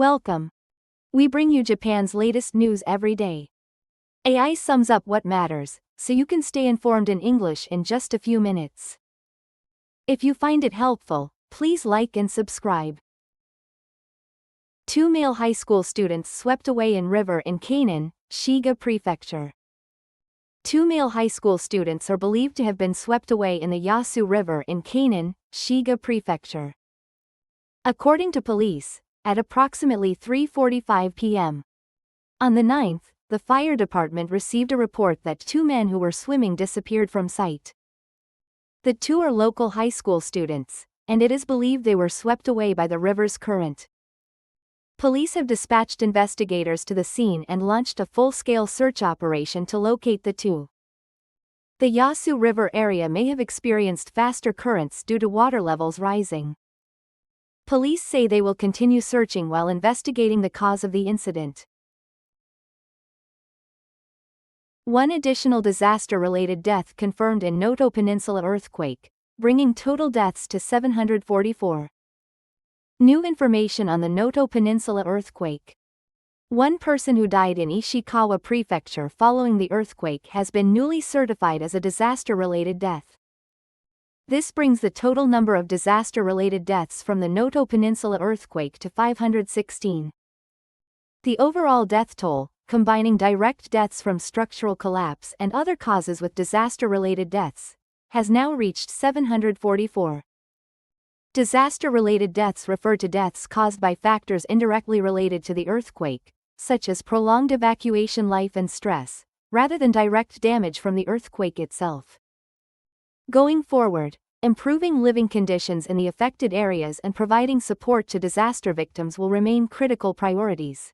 Welcome. We bring you Japan's latest news every day. AI sums up what matters, so you can stay informed in English in just a few minutes. If you find it helpful, please like and subscribe. 2 male high school students swept away in river in Kanan, Shiga Prefecture. 2 male high school students are believed to have been swept away in the Yasu River in Kanan, Shiga Prefecture. According to police, at approximately 3:45 p.m. on the 9th, the fire department received a report that 2 men who were swimming disappeared from sight. The 2 are local high school students, and it is believed they were swept away by the river's current. Police have dispatched investigators to the scene and launched a full-scale search operation to locate the 2. The Yasu River area may have experienced faster currents due to water levels rising. Police say they will continue searching while investigating the cause of the incident. One additional disaster-related death confirmed in Noto Peninsula earthquake, bringing total deaths to 744. New information on the Noto Peninsula earthquake. One person who died in Ishikawa Prefecture following the earthquake has been newly certified as a disaster-related death. This brings the total number of disaster-related deaths from the Noto Peninsula earthquake to 516. The overall death toll, combining direct deaths from structural collapse and other causes with disaster-related deaths, has now reached 744. Disaster-related deaths refer to deaths caused by factors indirectly related to the earthquake, such as prolonged evacuation, life and stress, rather than direct damage from the earthquake itself. Going forward, improving living conditions in the affected areas and providing support to disaster victims will remain critical priorities.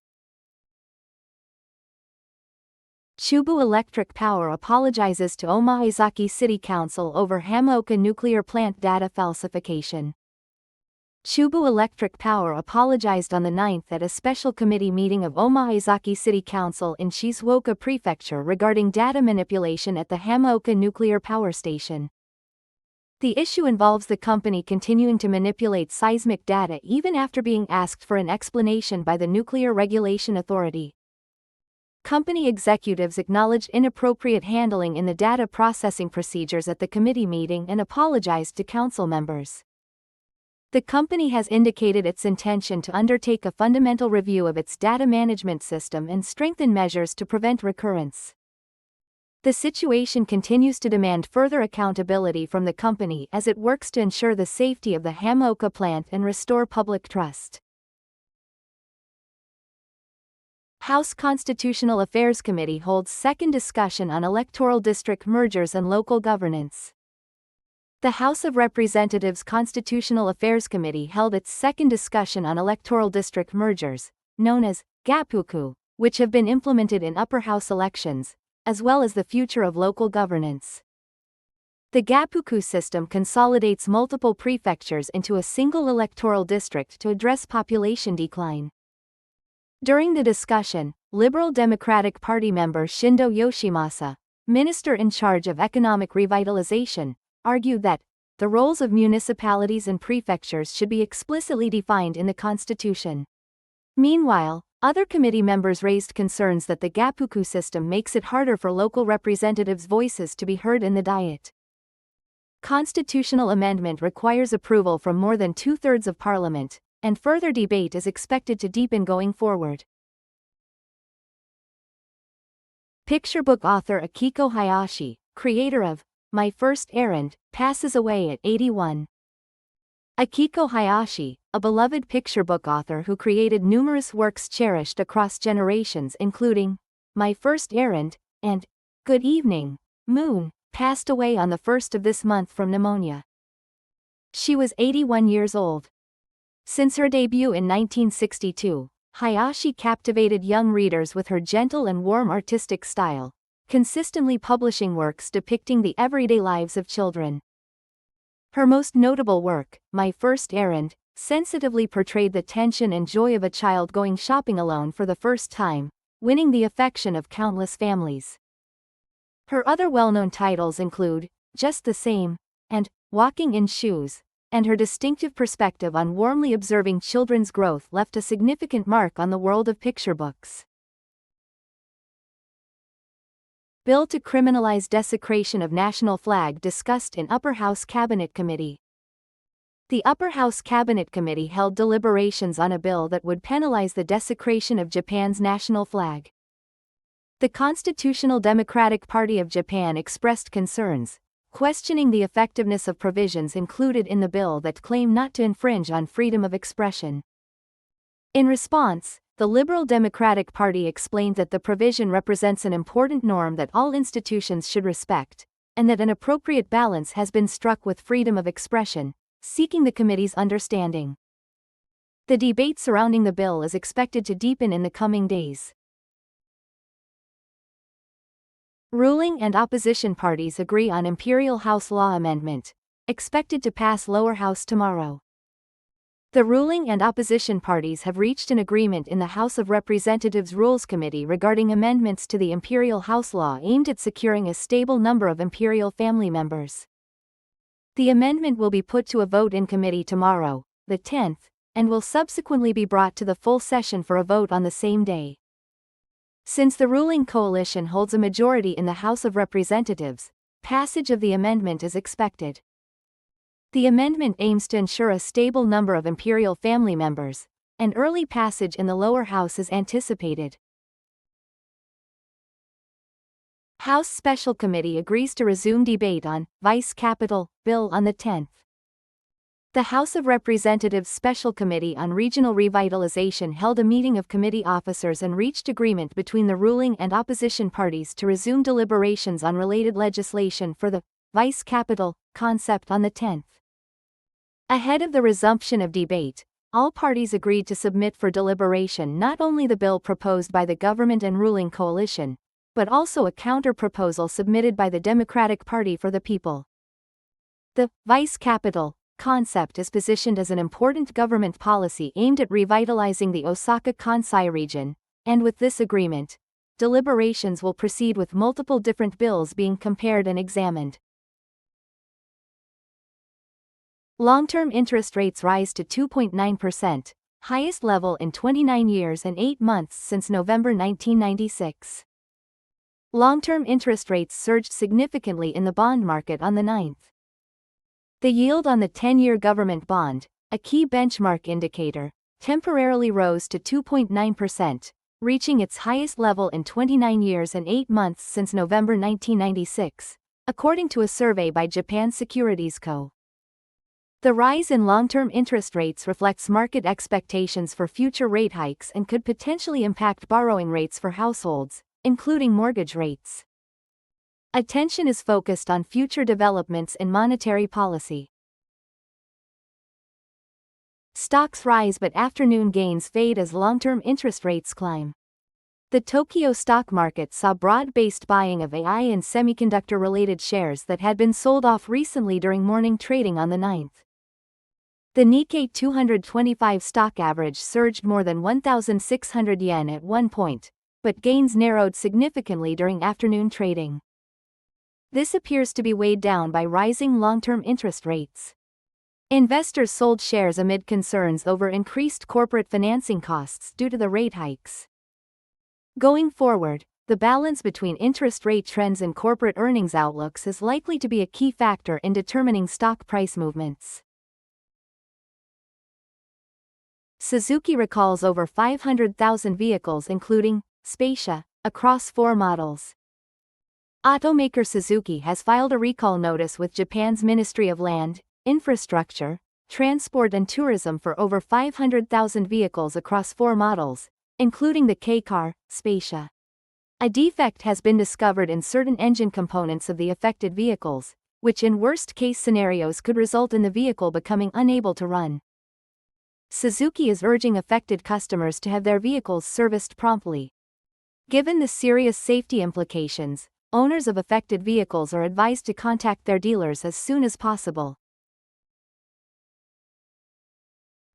Chubu Electric Power apologizes to Omaezaki City Council over Hamaoka nuclear plant data falsification. Chubu Electric Power apologized on the 9th at a special committee meeting of Omaezaki City Council in Shizuoka Prefecture regarding data manipulation at the Hamaoka nuclear power station. The issue involves the company continuing to manipulate seismic data even after being asked for an explanation by the Nuclear Regulation Authority. Company executives acknowledged inappropriate handling in the data processing procedures at the committee meeting and apologized to council members. The company has indicated its intention to undertake a fundamental review of its data management system and strengthen measures to prevent recurrence. The situation continues to demand further accountability from the company as it works to ensure the safety of the Hamaoka plant and restore public trust. House Constitutional Affairs Committee holds second discussion on electoral district mergers and local governance. The House of Representatives Constitutional Affairs Committee held its second discussion on electoral district mergers, known as Gappuku, which have been implemented in upper house elections, as well as the future of local governance. The Gappuku system consolidates multiple prefectures into a single electoral district to address population decline. During the discussion, Liberal Democratic Party member Shindo Yoshimasa, minister in charge of economic revitalization, argued that the roles of municipalities and prefectures should be explicitly defined in the constitution. Meanwhile, other committee members raised concerns that the Gappuku system makes it harder for local representatives' voices to be heard in the Diet. Constitutional amendment requires approval from more than 2/3 of Parliament, and further debate is expected to deepen going forward. Picture book author Akiko Hayashi, creator of My First Errand, passes away at 81. Akiko Hayashi, a beloved picture book author who created numerous works cherished across generations including My First Errand and Good Evening, Moon, passed away on the 1st of this month from pneumonia. She was 81 years old. Since her debut in 1962, Hayashi captivated young readers with her gentle and warm artistic style, consistently publishing works depicting the everyday lives of children. Her most notable work, My First Errand, sensitively portrayed the tension and joy of a child going shopping alone for the first time, winning the affection of countless families. Her other well-known titles include Just the Same and Walking in Shoes, and her distinctive perspective on warmly observing children's growth left a significant mark on the world of picture books. Bill to criminalize desecration of national flag discussed in Upper House Cabinet Committee. The Upper House Cabinet Committee held deliberations on a bill that would penalize the desecration of Japan's national flag. The Constitutional Democratic Party of Japan expressed concerns, questioning the effectiveness of provisions included in the bill that claim not to infringe on freedom of expression. In response, the Liberal Democratic Party explained that the provision represents an important norm that all institutions should respect, and that an appropriate balance has been struck with freedom of expression, seeking the committee's understanding. The debate surrounding the bill is expected to deepen in the coming days. Ruling and opposition parties agree on Imperial House law amendment, expected to pass lower house tomorrow. The ruling and opposition parties have reached an agreement in the House of Representatives Rules Committee regarding amendments to the Imperial House law aimed at securing a stable number of Imperial family members. The amendment will be put to a vote in committee tomorrow, the 10th, and will subsequently be brought to the full session for a vote on the same day. Since the ruling coalition holds a majority in the House of Representatives, passage of the amendment is expected. The amendment aims to ensure a stable number of Imperial family members, and early passage in the lower house is anticipated. House Special Committee agrees to resume debate on Vice Capital Bill on the 10th. The House of Representatives Special Committee on Regional Revitalization held a meeting of committee officers and reached agreement between the ruling and opposition parties to resume deliberations on related legislation for the vice capital concept on the 10th. Ahead of the resumption of debate, all parties agreed to submit for deliberation not only the bill proposed by the government and ruling coalition, but also a counter-proposal submitted by the Democratic Party for the People. The vice capital concept is positioned as an important government policy aimed at revitalizing the Osaka-Kansai region, and with this agreement, deliberations will proceed with multiple different bills being compared and examined. Long-term interest rates rise to 2.9%, highest level in 29 years and 8 months since November 1996. Long-term interest rates surged significantly in the bond market on the 9th. The yield on the 10-year government bond, a key benchmark indicator, temporarily rose to 2.9%, reaching its highest level in 29 years and 8 months since November 1996, according to a survey by Japan Securities Co. The rise in long-term interest rates reflects market expectations for future rate hikes and could potentially impact borrowing rates for households, including mortgage rates. Attention is focused on future developments in monetary policy. Stocks rise but afternoon gains fade as long-term interest rates climb. The Tokyo stock market saw broad-based buying of AI and semiconductor-related shares that had been sold off recently during morning trading on the 9th. The Nikkei 225 stock average surged more than 1,600 yen at one point, but gains narrowed significantly during afternoon trading. This appears to be weighed down by rising long-term interest rates. Investors sold shares amid concerns over increased corporate financing costs due to the rate hikes. Going forward, the balance between interest rate trends and corporate earnings outlooks is likely to be a key factor in determining stock price movements. Suzuki recalls over 500,000 vehicles including Spacia, across 4 models. Automaker Suzuki has filed a recall notice with Japan's Ministry of Land, Infrastructure, Transport and Tourism for over 500,000 vehicles across 4 models, including the K-Car, Spacia. A defect has been discovered in certain engine components of the affected vehicles, which in worst-case scenarios could result in the vehicle becoming unable to run. Suzuki is urging affected customers to have their vehicles serviced promptly. Given the serious safety implications, owners of affected vehicles are advised to contact their dealers as soon as possible.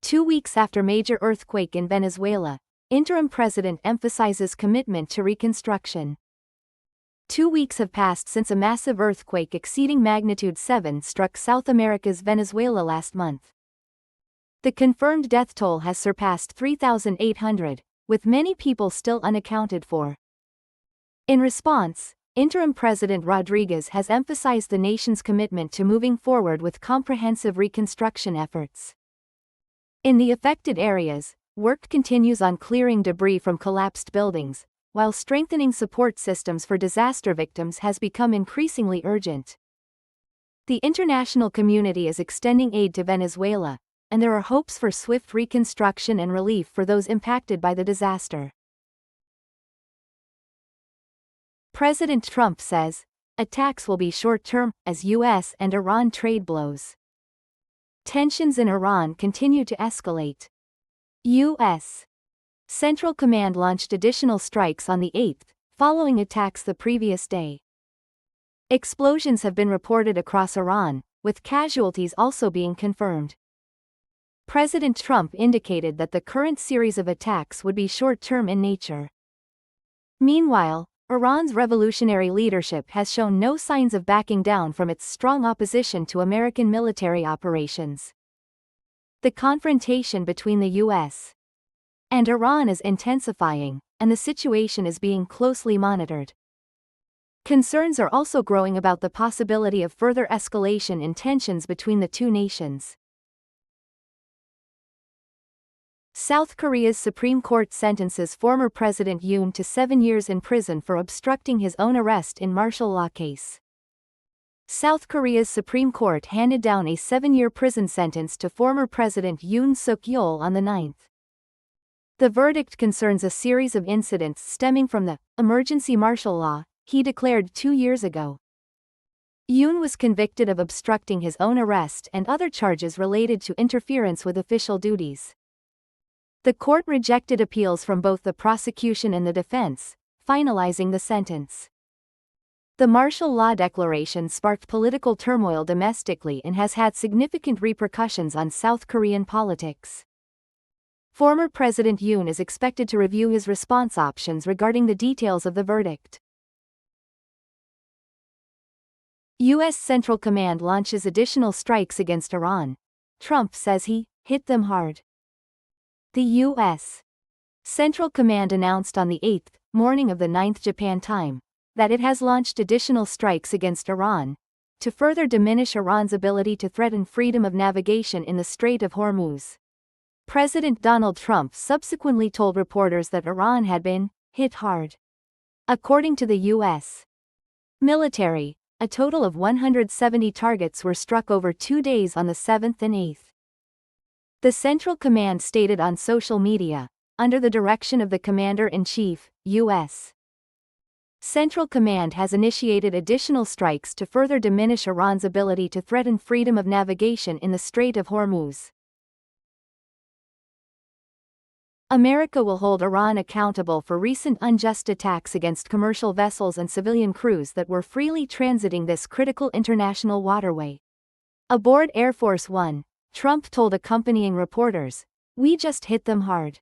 2 weeks after major earthquake in Venezuela, interim president emphasizes commitment to reconstruction. 2 weeks have passed since a massive earthquake exceeding magnitude 7 struck South America's Venezuela last month. The confirmed death toll has surpassed 3,800, with many people still unaccounted for. In response, Interim President Rodriguez has emphasized the nation's commitment to moving forward with comprehensive reconstruction efforts. In the affected areas, work continues on clearing debris from collapsed buildings, while strengthening support systems for disaster victims has become increasingly urgent. The international community is extending aid to Venezuela, and there are hopes for swift reconstruction and relief for those impacted by the disaster. President Trump says, attacks will be short-term, as U.S. and Iran trade blows. Tensions in Iran continue to escalate. U.S. Central Command launched additional strikes on the 8th, following attacks the previous day. Explosions have been reported across Iran, with casualties also being confirmed. President Trump indicated that the current series of attacks would be short-term in nature. Meanwhile, Iran's revolutionary leadership has shown no signs of backing down from its strong opposition to American military operations. The confrontation between the U.S. and Iran is intensifying, and the situation is being closely monitored. Concerns are also growing about the possibility of further escalation in tensions between the two nations. South Korea's Supreme Court sentences former President Yoon to 7 years in prison for obstructing his own arrest in martial law case. South Korea's Supreme Court handed down a 7-year prison sentence to former President Yoon Suk-yeol on the 9th. The verdict concerns a series of incidents stemming from the emergency martial law he declared 2 years ago. Yoon was convicted of obstructing his own arrest and other charges related to interference with official duties. The court rejected appeals from both the prosecution and the defense, finalizing the sentence. The martial law declaration sparked political turmoil domestically and has had significant repercussions on South Korean politics. Former President Yoon is expected to review his response options regarding the details of the verdict. U.S. Central Command launches additional strikes against Iran. Trump says he hit them hard. The U.S. Central Command announced on the 8th, morning of the 9th Japan time, that it has launched additional strikes against Iran, to further diminish Iran's ability to threaten freedom of navigation in the Strait of Hormuz. President Donald Trump subsequently told reporters that Iran had been hit hard. According to the U.S. military, a total of 170 targets were struck over 2 days on the 7th and 8th. The Central Command stated on social media, under the direction of the Commander-in-Chief, U.S. Central Command has initiated additional strikes to further diminish Iran's ability to threaten freedom of navigation in the Strait of Hormuz. America will hold Iran accountable for recent unjust attacks against commercial vessels and civilian crews that were freely transiting this critical international waterway. Aboard Air Force One, Trump told accompanying reporters, "We just hit them hard.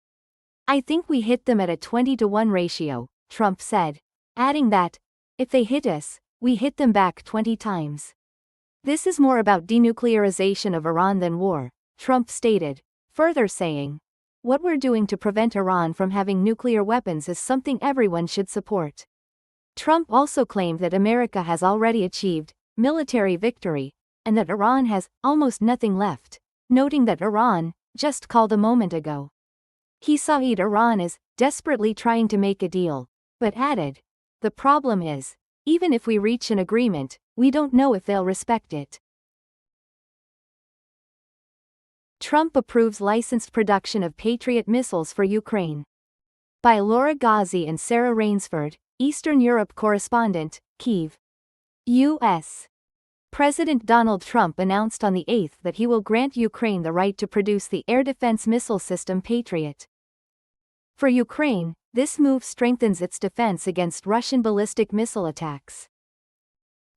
I think we hit them at a 20-to-1 ratio, Trump said, adding that, if they hit us, we hit them back 20 times. This is more about denuclearization of Iran than war, Trump stated, further saying, what we're doing to prevent Iran from having nuclear weapons is something everyone should support. Trump also claimed that America has already achieved military victory, and that Iran has almost nothing left, noting that Iran just called a moment ago. He saw Iran is desperately trying to make a deal, but added, the problem is, even if we reach an agreement, we don't know if they'll respect it. Trump approves licensed production of Patriot missiles for Ukraine. By Laura Ghazi and Sarah Rainsford, Eastern Europe correspondent, Kyiv. U.S. President Donald Trump announced on the 8th that he will grant Ukraine the right to produce the air defense missile system Patriot. For Ukraine, this move strengthens its defense against Russian ballistic missile attacks.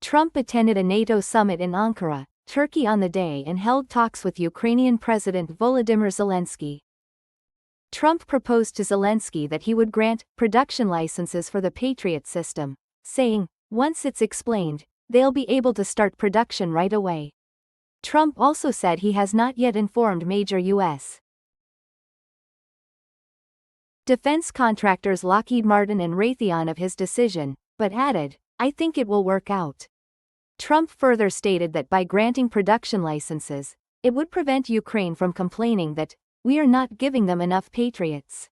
Trump attended a NATO summit in Ankara, Turkey on the day and held talks with Ukrainian President Volodymyr Zelensky. Trump proposed to Zelensky that he would grant production licenses for the Patriot system, saying, Once it's explained, they'll be able to start production right away. Trump also said he has not yet informed major U.S. defense contractors Lockheed Martin and Raytheon of his decision, but added, "I think it will work out." Trump further stated that by granting production licenses, it would prevent Ukraine from complaining that, "We are not giving them enough Patriots."